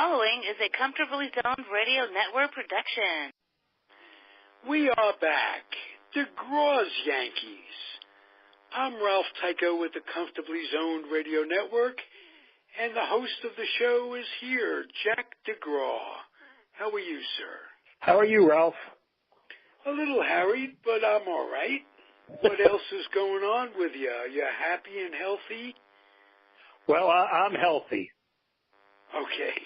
following is a Comfortably Zoned Radio Network production. We are back. Degraw's Yankees. I'm Ralph Tyko with the Comfortably Zoned Radio Network, and the host of the show is here, Jack Degraw. How are you, sir? How are you, Ralph? A little harried, but I'm all right. What else is going on with you? Are you happy and healthy? Well, I'm healthy. Okay.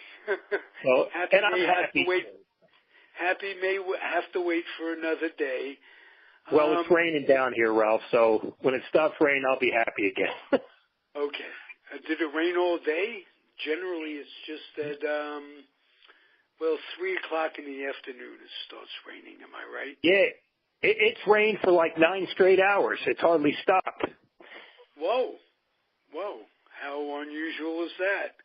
Well, happy and I'm happy. Happy may have to wait for another day. Well, it's raining down here, Ralph, so when it stops raining, I'll be happy again. Okay. Did it rain all day? Generally, it's just that, 3 o'clock in the afternoon it starts raining. Am I right? Yeah. It's rained for like 9 straight hours. It's hardly stopped. Whoa. How unusual is that?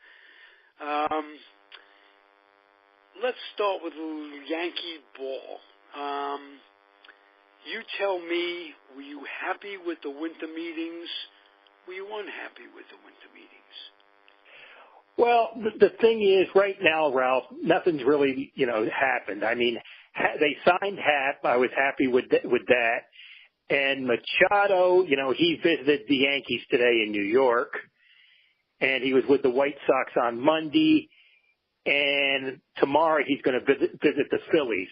Let's start with a little Yankee ball. You tell me, were you happy with the winter meetings? Were you unhappy with the winter meetings? Well, the thing is, right now, Ralph, nothing's really, happened. I mean, they signed Hap. I was happy with that. And Machado, he visited the Yankees today in New York, and he was with the White Sox on Monday, and tomorrow he's going to visit the Phillies.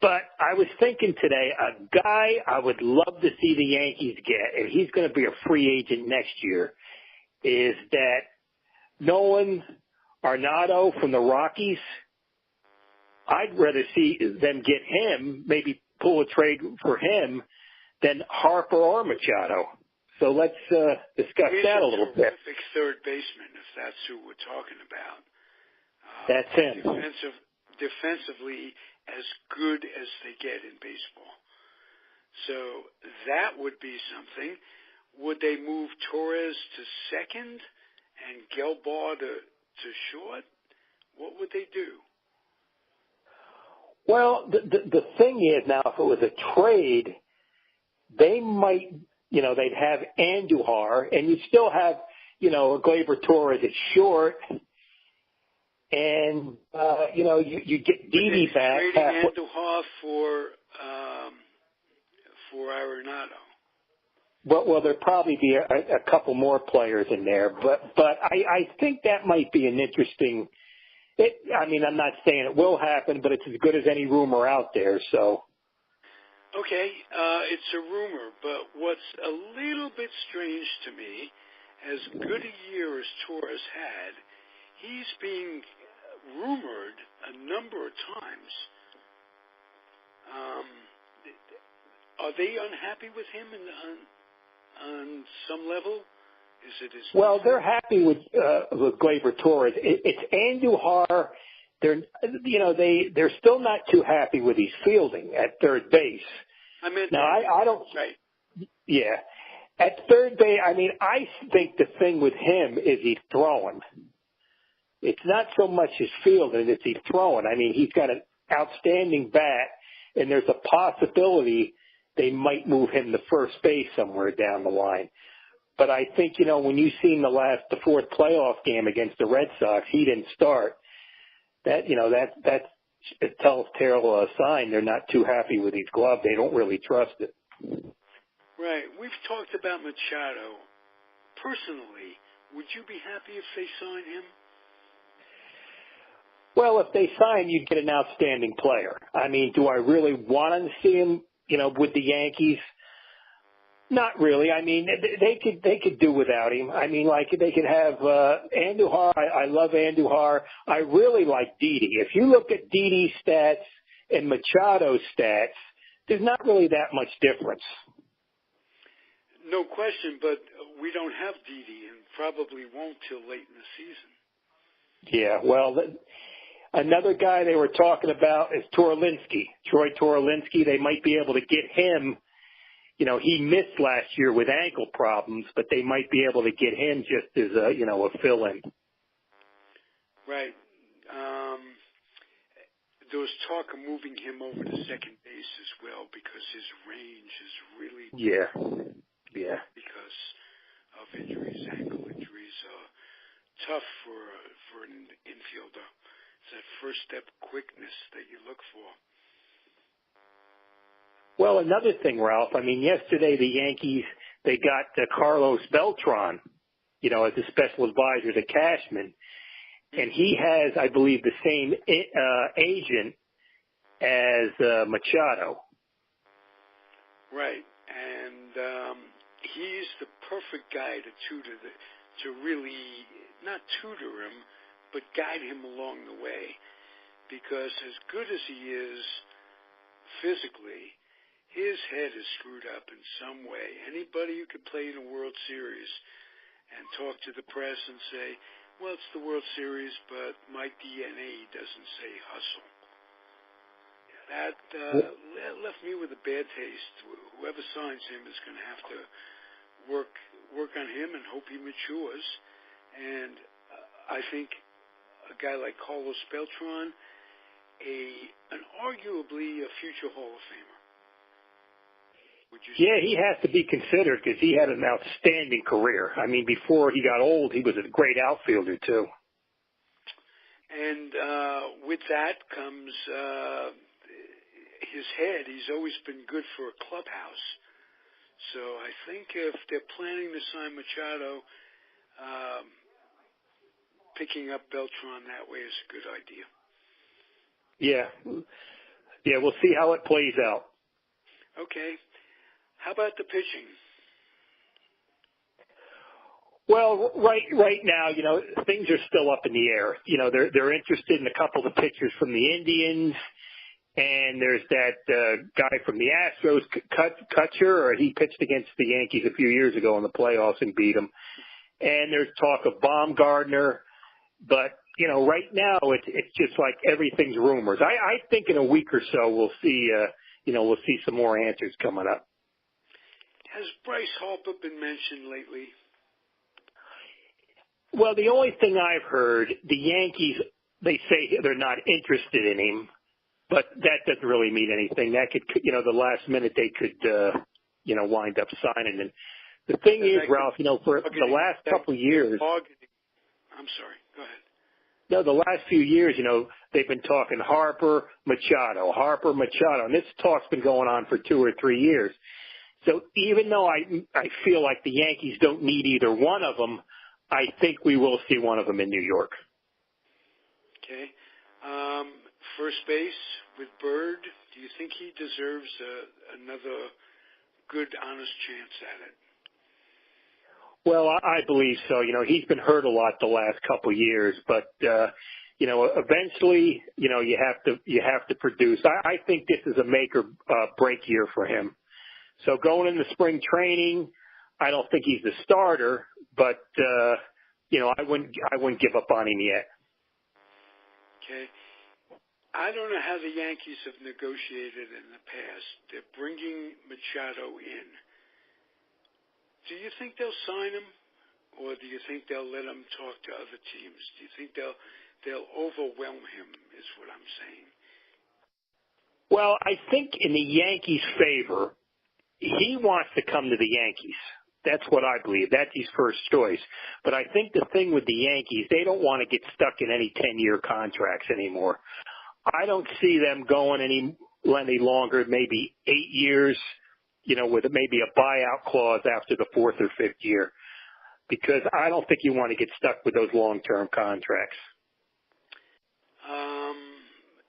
But I was thinking today, a guy I would love to see the Yankees get, and he's going to be a free agent next year, is that Nolan Arenado from the Rockies. I'd rather see them get him, maybe pull a trade for him, than Harper or Machado. So let's discuss that a little bit. He's a terrific third baseman, if that's who we're talking about. That's him. Defensively, as good as they get in baseball. So that would be something. Would they move Torres to second and Gelbar to short? What would they do? Well, the thing is now, if it was a trade, they might, they'd have Andujar, and you'd still have, Gleyber Torres at short, and, you get Didi back. Trading Andujar for Arenado. Well, there'd probably be a couple more players in there, but I think that might be an interesting. I'm not saying it will happen, but it's as good as any rumor out there. So. Okay, it's a rumor, but what's a little bit strange to me, as good a year as Torres had, he's being rumored a number of times. Are they unhappy with him on some level? Is it his they're happy with Gleyber Torres. It's Andujar. They're still not too happy with his fielding at third base. I don't. Right. Yeah, at third base. I think the thing with him is he's throwing. It's not so much his fielding; it's he's throwing. He's got an outstanding bat, and there's a possibility they might move him to first base somewhere down the line. But I think, when you seen the fourth playoff game against the Red Sox, he didn't start. That tells terrible a sign they're not too happy with his glove. They don't really trust it. Right. We've talked about Machado. Personally, would you be happy if they sign him? Well, if they sign, you'd get an outstanding player. Do I really want to see him, with the Yankees? Not really. They could do without him. They could have Andujar. I love Andujar. I really like Didi. If you look at Didi's stats and Machado's stats, there's not really that much difference. No question, but we don't have Didi and probably won't till late in the season. Yeah, well, another guy they were talking about is Torlinsky, Troy Torlinsky. They might be able to get him. He missed last year with ankle problems, but they might be able to get him just as a fill-in. Right. There was talk of moving him over to second base as well because his range is really Yeah. Because of injuries, ankle injuries, tough for an infielder that first step quickness that you look for. Well, another thing, Ralph, I mean, yesterday the Yankees, they got Carlos Beltran, as a special advisor to Cashman. And he has, I believe, the same agent as Machado. Right. And he's the perfect guy to really, not tutor him, but guide him along the way. Because as good as he is physically, his head is screwed up in some way. Anybody who could play in a World Series and talk to the press and say, well, it's the World Series, but my DNA doesn't say hustle. That left me with a bad taste. Whoever signs him is going to have to work on him and hope he matures. And I think a guy like Carlos Beltran, an arguably a future Hall of Famer. Yeah, he has to be considered because he had an outstanding career. I mean, before he got old, he was a great outfielder, too. And with that comes his head. He's always been good for a clubhouse. So I think if they're planning to sign Machado, picking up Beltran that way is a good idea. Yeah, we'll see how it plays out. Okay. How about the pitching? Well, right now, things are still up in the air. They're interested in a couple of pitchers from the Indians, and there's that guy from the Astros, Kutcher, or he pitched against the Yankees a few years ago in the playoffs and beat them. And there's talk of Baumgartner, but right now it's just like everything's rumors. I think in a week or so we'll see some more answers coming up. Has Bryce Harper been mentioned lately? Well, the only thing I've heard, the Yankees, they say they're not interested in him, but that doesn't really mean anything. That could, the last minute they could, wind up signing. And the thing is, Ralph, for the last couple of years. I'm sorry. Go ahead. No, the last few years, they've been talking Harper, Machado, and this talk's been going on for 2 or 3 years. So even though I feel like the Yankees don't need either one of them, I think we will see one of them in New York. Okay. First base with Bird, do you think he deserves another good, honest chance at it? Well, I believe so. He's been hurt a lot the last couple of years, but eventually, you have to produce. I think this is a make or break year for him. So going into spring training, I don't think he's the starter, but I wouldn't give up on him yet. Okay. I don't know how the Yankees have negotiated in the past. They're bringing Machado in. Do you think they'll sign him, or do you think they'll let him talk to other teams? Do you think they'll overwhelm him, is what I'm saying? Well, I think in the Yankees' favor, he wants to come to the Yankees. That's what I believe. That's his first choice. But I think the thing with the Yankees, they don't want to get stuck in any 10-year contracts anymore. I don't see them going any longer, maybe 8 years, with maybe a buyout clause after the 4th or 5th year, because I don't think you want to get stuck with those long-term contracts.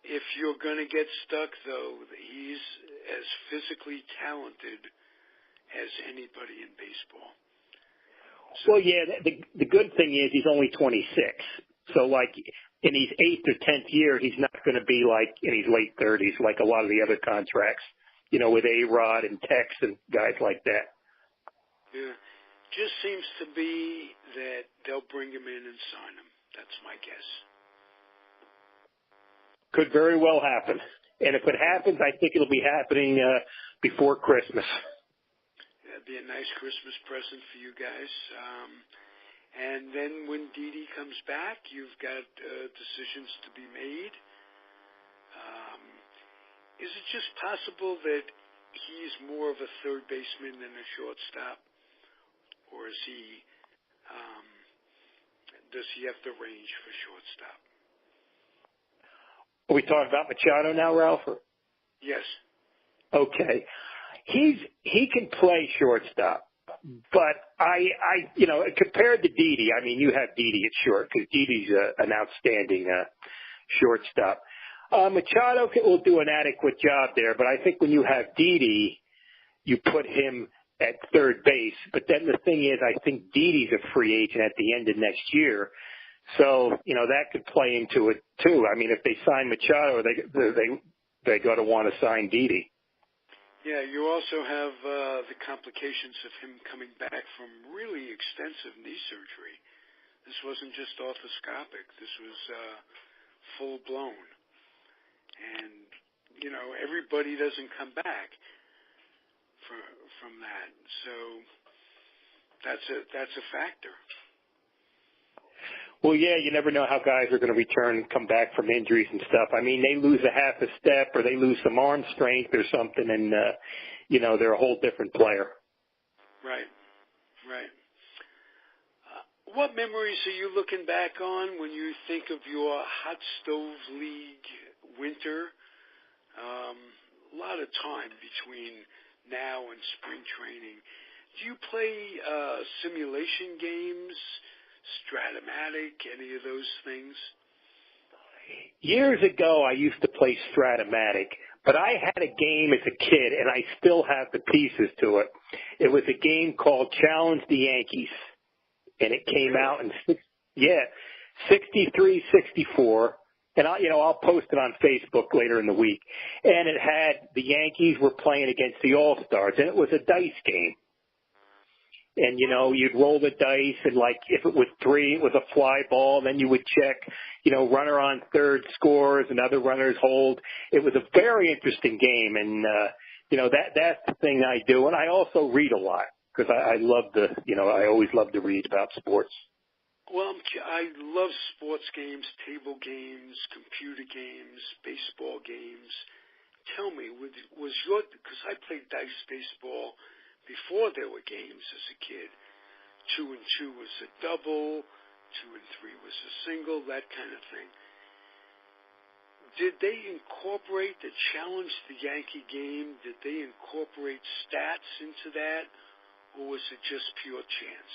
If you're going to get stuck, though, he's as physically talented as anybody in baseball. So, well, yeah, the good thing is he's only 26. So, like, in his 8th or 10th year, he's not going to be like in his late 30s like a lot of the other contracts, with A-Rod and Tex and guys like that. Yeah. Just seems to be that they'll bring him in and sign him. That's my guess. Could very well happen. And if it happens, I think it'll be happening before Christmas. That'd be a nice Christmas present for you guys. And then when Didi comes back, you've got decisions to be made. Is it just possible that he's more of a third baseman than a shortstop? Or is he, does he have the range for shortstop? Are we talking about Machado now, Ralph? Or? Yes. Okay. He can play shortstop, but I compared to Didi, I mean, you have Didi at short because Didi's an outstanding shortstop. Machado will do an adequate job there, but I think when you have Didi, you put him at third base. But then the thing is, I think Didi's a free agent at the end of next year. So, that could play into it too. I mean, if they sign Machado, they got to want to sign Didi. Yeah, you also have the complications of him coming back from really extensive knee surgery. This wasn't just orthoscopic. This was full-blown. And, everybody doesn't come back from that. So that's a factor. Well, yeah, you never know how guys are going to return and come back from injuries and stuff. I mean, they lose a half a step or they lose some arm strength or something, and, they're a whole different player. Right. What memories are you looking back on when you think of your hot stove league winter? A lot of time between now and spring training. Do you play simulation games, Stratomatic, any of those things? Years ago, I used to play Stratomatic, but I had a game as a kid, and I still have the pieces to it. It was a game called Challenge the Yankees, and it came out in 63, 64. And I'll post it on Facebook later in the week. And it had the Yankees were playing against the All-Stars, and it was a dice game. And, you'd roll the dice, and, if it was 3, it was a fly ball. Then you would check, runner on third scores and other runners hold. It was a very interesting game, and, that's the thing I do. And I also read a lot because I love I always love to read about sports. Well, I love sports games, table games, computer games, baseball games. Tell me, because I played dice baseball before there were games as a kid. 2 and 2 was a double, 2 and 3 was a single, that kind of thing. Did they incorporate the Challenge the Yankee game? Did they incorporate stats into that, or was it just pure chance?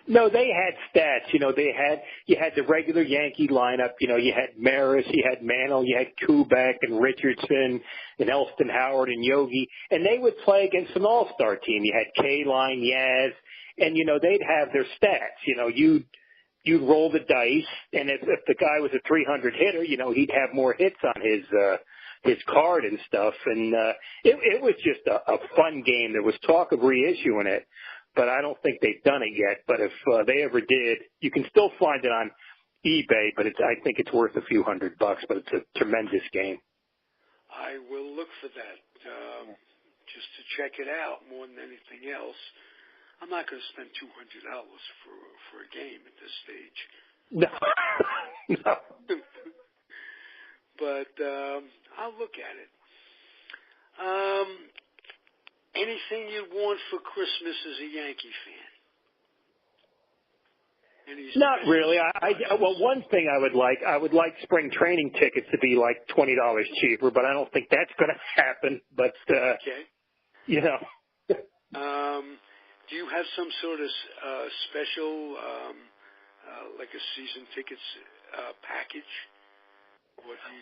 No, they had stats. You had the regular Yankee lineup. You had Maris, you had Mantle, you had Kubek and Richardson and Elston Howard and Yogi, and they would play against an all-star team. You had K-Line, Yaz, and they'd have their stats. You'd roll the dice, and if the guy was a 300 hitter, he'd have more hits on his card and stuff. And it was just a fun game. There was talk of reissuing it, but I don't think they've done it yet. But if they ever did, you can still find it on eBay, but I think it's worth a few $100, but it's a tremendous game. I will look for that just to check it out more than anything else. I'm not going to spend $200 for a game at this stage. No. But I'll look at it. Anything you'd want for Christmas as a Yankee fan? Not really. Well, one thing I would like spring training tickets to be like $20 cheaper, but I don't think that's going to happen. But okay. Do you have some sort of special, like a season tickets package?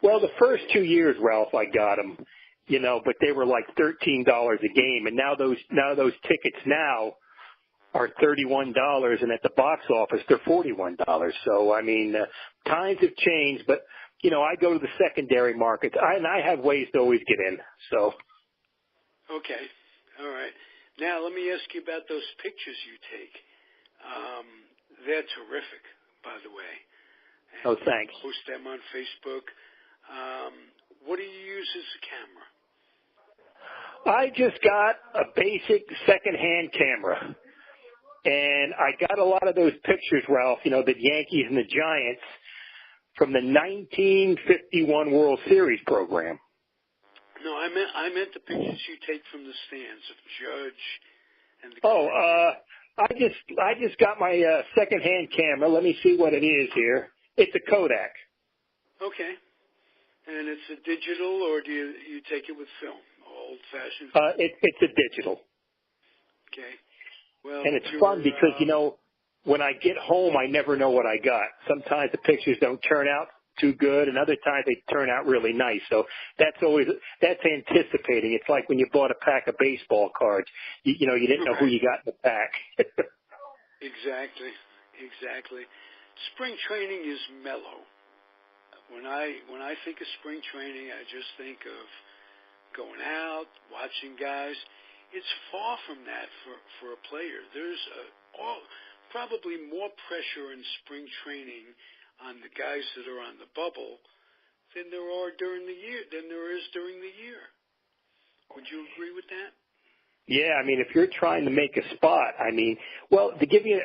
Well, the first 2 years, Ralph, I got them. But they were like $13 a game, and now those tickets now are $31, and at the box office they're $41. So I mean, times have changed, but I go to the secondary markets, and I have ways to always get in. So. Okay, all right. Now let me ask you about those pictures you take. They're terrific, by the way. And thanks. Post them on Facebook. What do you use as a camera? I just got a basic second-hand camera, and I got a lot of those pictures, Ralph, the Yankees and the Giants from the 1951 World Series program. No, I meant the pictures you take from the stands of Judge and the. I just got my second-hand camera. Let me see what it is here. It's a Kodak. Okay. And it's a digital, or do you take it with film, old-fashioned? It's a digital. Okay. Well, and it's fun because, when I get home, I never know what I got. Sometimes the pictures don't turn out too good, and other times they turn out really nice. So that's anticipating. It's like when you bought a pack of baseball cards. You didn't know who you got in the pack. Exactly. Spring training is mellow. When I think of spring training, I just think of going out, watching guys. It's far from that for a player. There's probably more pressure in spring training on the guys that are on the bubble than there is during the year. Would you agree with that? Yeah, if you're trying to make a spot, to give you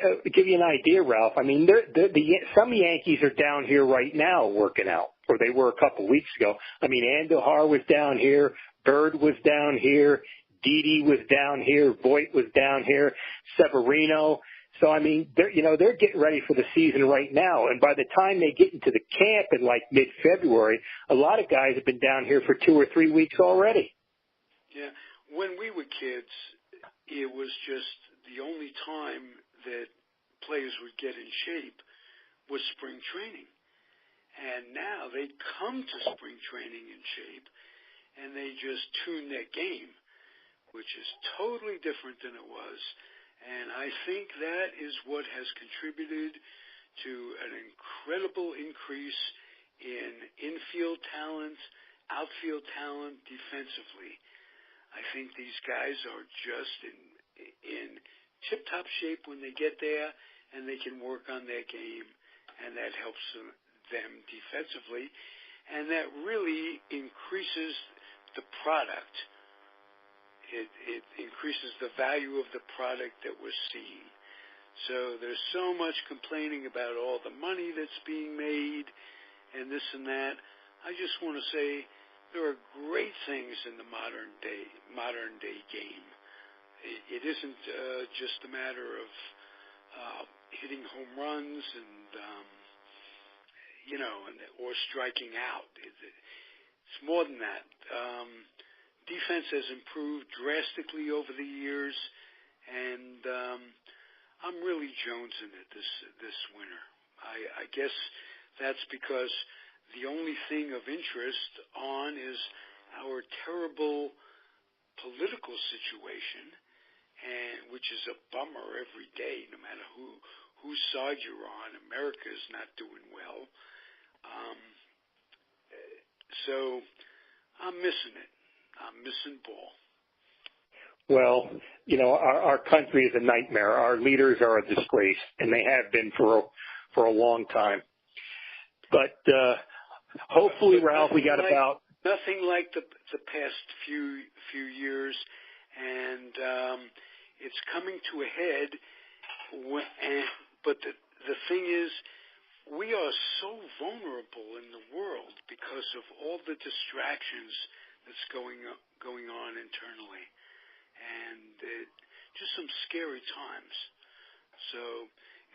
an idea, Ralph, some Yankees are down here right now working out, or they were a couple weeks ago. Andujar was down here, Bird was down here, Didi was down here, Voigt was down here, Severino. So they're getting ready for the season right now, and by the time they get into the camp in like mid-February, a lot of guys have been down here for 2 or 3 weeks already. Yeah. When we were kids, it was just the only time that players would get in shape was spring training. And now they come to spring training in shape, and they just tune their game, which is totally different than it was. And I think that is what has contributed to an incredible increase in infield talent, outfield talent, defensively. I think these guys are just in tip-top shape when they get there, and they can work on their game, and that helps them defensively, and that really increases the product. It increases the value of the product that we're seeing. So there's so much complaining about all the money that's being made and this and that. I just want to say there are great things in the modern day game. It isn't just a matter of hitting home runs or striking out. It's more than that. Defense has improved drastically over the years, and I'm really jonesing it this winter. I guess that's because the only thing of interest on is our terrible political situation, and which is a bummer every day, no matter whose side you're on. America is not doing well. So I'm missing it. I'm missing ball. Well, our country is a nightmare. Our leaders are a disgrace, and they have been for a long time. But hopefully, Ralph, we got about nothing like the past few years, and it's coming to a head. But the thing is, we are so vulnerable in the world because of all the distractions that's going on internally, and just some scary times. So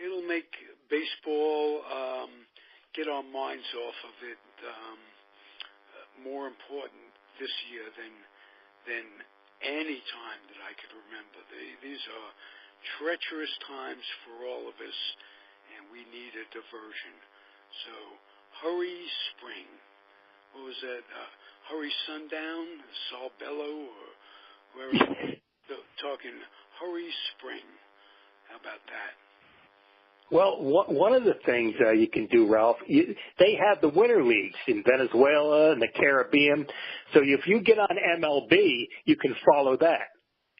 it'll make baseball get our minds off of it more important this year than any time that I could remember. These are treacherous times for all of us, and we need a diversion. So hurry spring. What was that? Hurry sundown, Saul Bellow, or whoever talking hurry spring. How about that? Well, one of the things you can do, Ralph, they have the winter leagues in Venezuela and the Caribbean. So if you get on MLB, you can follow that.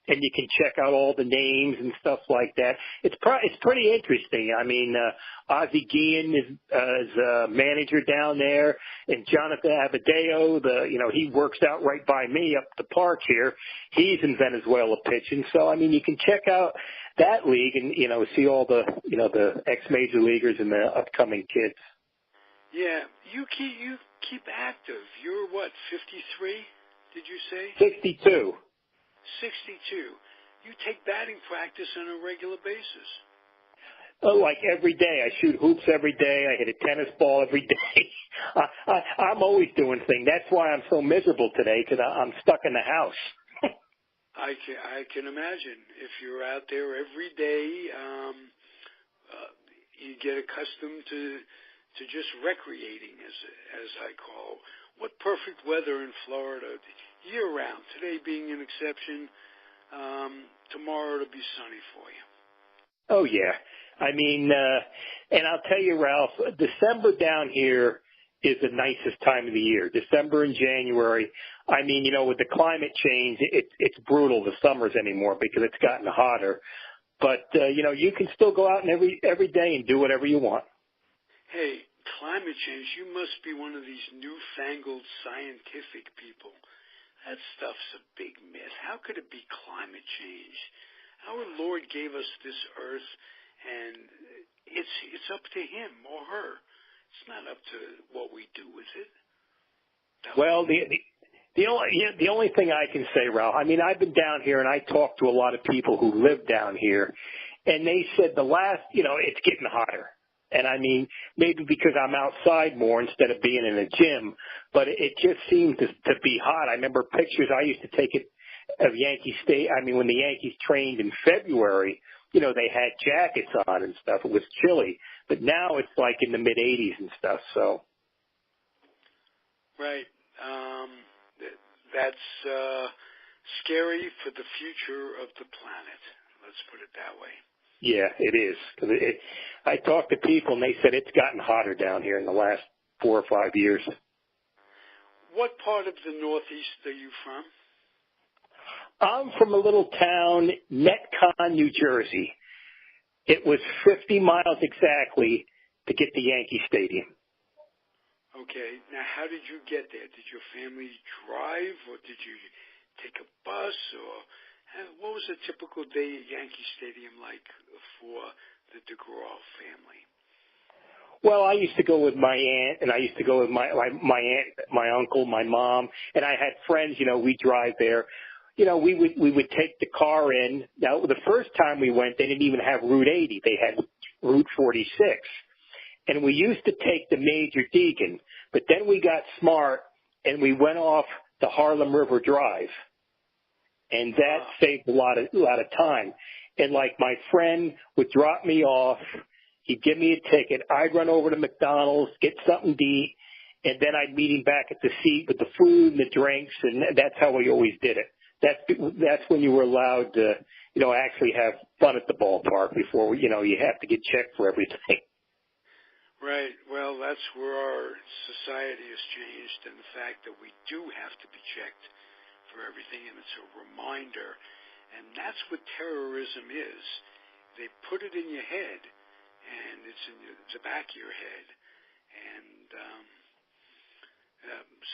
And you can check out all the names and stuff like that. It's pretty interesting. Ozzie Guillen is manager down there, and Jonathan Abadeo, he works out right by me up the park here. He's in Venezuela pitching. So you can check out that league and see all the the ex-major leaguers and the upcoming kids. Yeah, you keep active. You're what, 53? Did you say? 62. 62. You take batting practice on a regular basis. like every day. I shoot hoops every day. I hit a tennis ball every day. I'm always doing things. That's why I'm so miserable today, because I'm stuck in the house. I can imagine. If you're out there every day, you get accustomed to just recreating, as I call. What perfect weather in Florida year round. Today being an exception. Tomorrow it'll be sunny for you. Oh yeah. I mean, and I'll tell you, Ralph, December down here is the nicest time of the year. December and January. I mean, with the climate change, it's brutal the summers anymore because it's gotten hotter. But you can still go out and every day and do whatever you want. Hey, climate change, you must be one of these newfangled scientific people. That stuff's a big myth. How could it be climate change? Our Lord gave us this earth, and it's up to him or her. It's not up to what we do with it. Well, the only thing I can say, Ralph, I mean, I've been down here and I talked to a lot of people who live down here, and they said it's getting hotter. And I mean, maybe because I'm outside more instead of being in a gym, but it just seemed to be hot. I remember pictures I used to take of Yankee Stadium. I mean, when the Yankees trained in February, they had jackets on and stuff. It was chilly, but now it's like in the mid 80s and stuff. So, right, that's scary for the future of the planet. Let's put it that way. Yeah, it is. I talked to people, and they said it's gotten hotter down here in the last 4 or 5 years. What part of the Northeast are you from? I'm from a little town, Netcon, New Jersey. It was 50 miles exactly to get to Yankee Stadium. Okay. Now, how did you get there? Did your family drive, or did you take a bus, or what was a typical day at Yankee Stadium like for the Degraw family? Well, I used to go with my aunt, and I used to go with my aunt, my uncle, my mom, and I had friends. We drive there. We would take the car in. Now, the first time we went, they didn't even have Route 80. They had Route 46. And we used to take the Major Deacon, but then we got smart, and we went off the Harlem River Drive. And that saved a lot of time. And like my friend would drop me off, he'd give me a ticket, I'd run over to McDonald's, get something to eat, and then I'd meet him back at the seat with the food and the drinks, and that's how we always did it. That's when you were allowed to, actually have fun at the ballpark before, you have to get checked for everything. Right. Well, that's where our society has changed, and the fact that we do have to be checked for everything, and it's a reminder. And that's what terrorism is. They put it in your head, and it's in the back of your head. And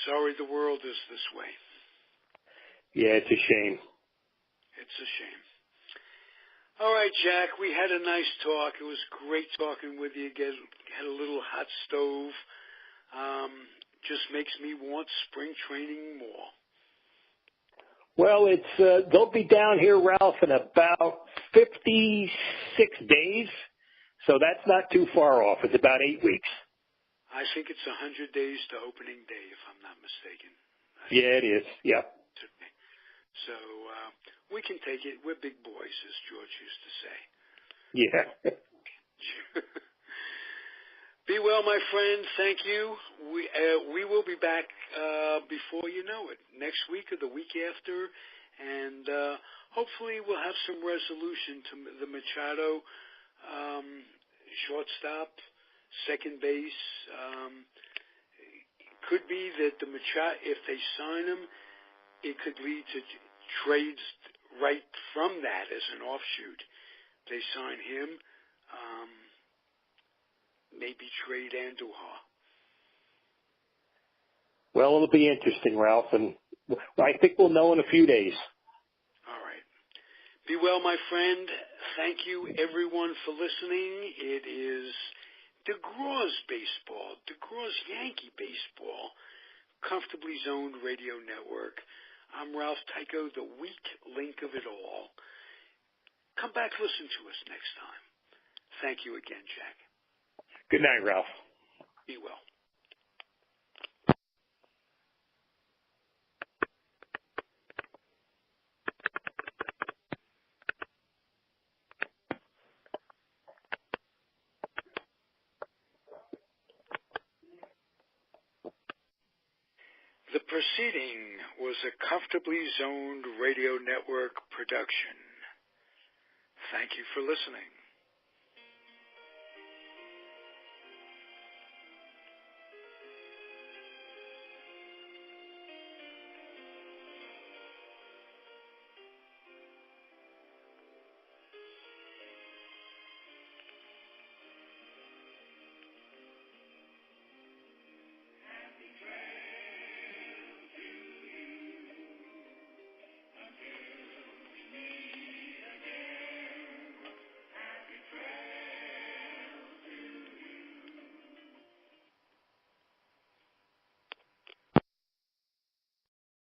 sorry the world is this way. Yeah, it's a shame. It's a shame. All right, Jack, we had a nice talk. It was great talking with you. Had a little hot stove. Just makes me want spring training more. Well, they'll be down here, Ralph, in about 56 days. So that's not too far off. It's about 8 weeks. I think it's 100 days to opening day, if I'm not mistaken. Yeah, it is. Yeah. So we can take it. We're big boys, as George used to say. Yeah. Be well, my friend. Thank you. We will be back before you know it, next week or the week after, and hopefully we'll have some resolution to the Machado shortstop, second base. It could be that the Machado, if they sign him, it could lead to trades right from that as an offshoot. They sign him. Maybe trade Andujar. Well, it'll be interesting, Ralph, and I think we'll know in a few days. All right. Be well, my friend. Thank you, everyone, for listening. It is Degraw's Baseball, Degraw's Yankee Baseball, comfortably zoned radio network. I'm Ralph Tyko, the weak link of it all. Come back, listen to us next time. Thank you again, Jack. Good night, Ralph. Be well. The proceeding was a Comfortably Zoned Radio Network production. Thank you for listening.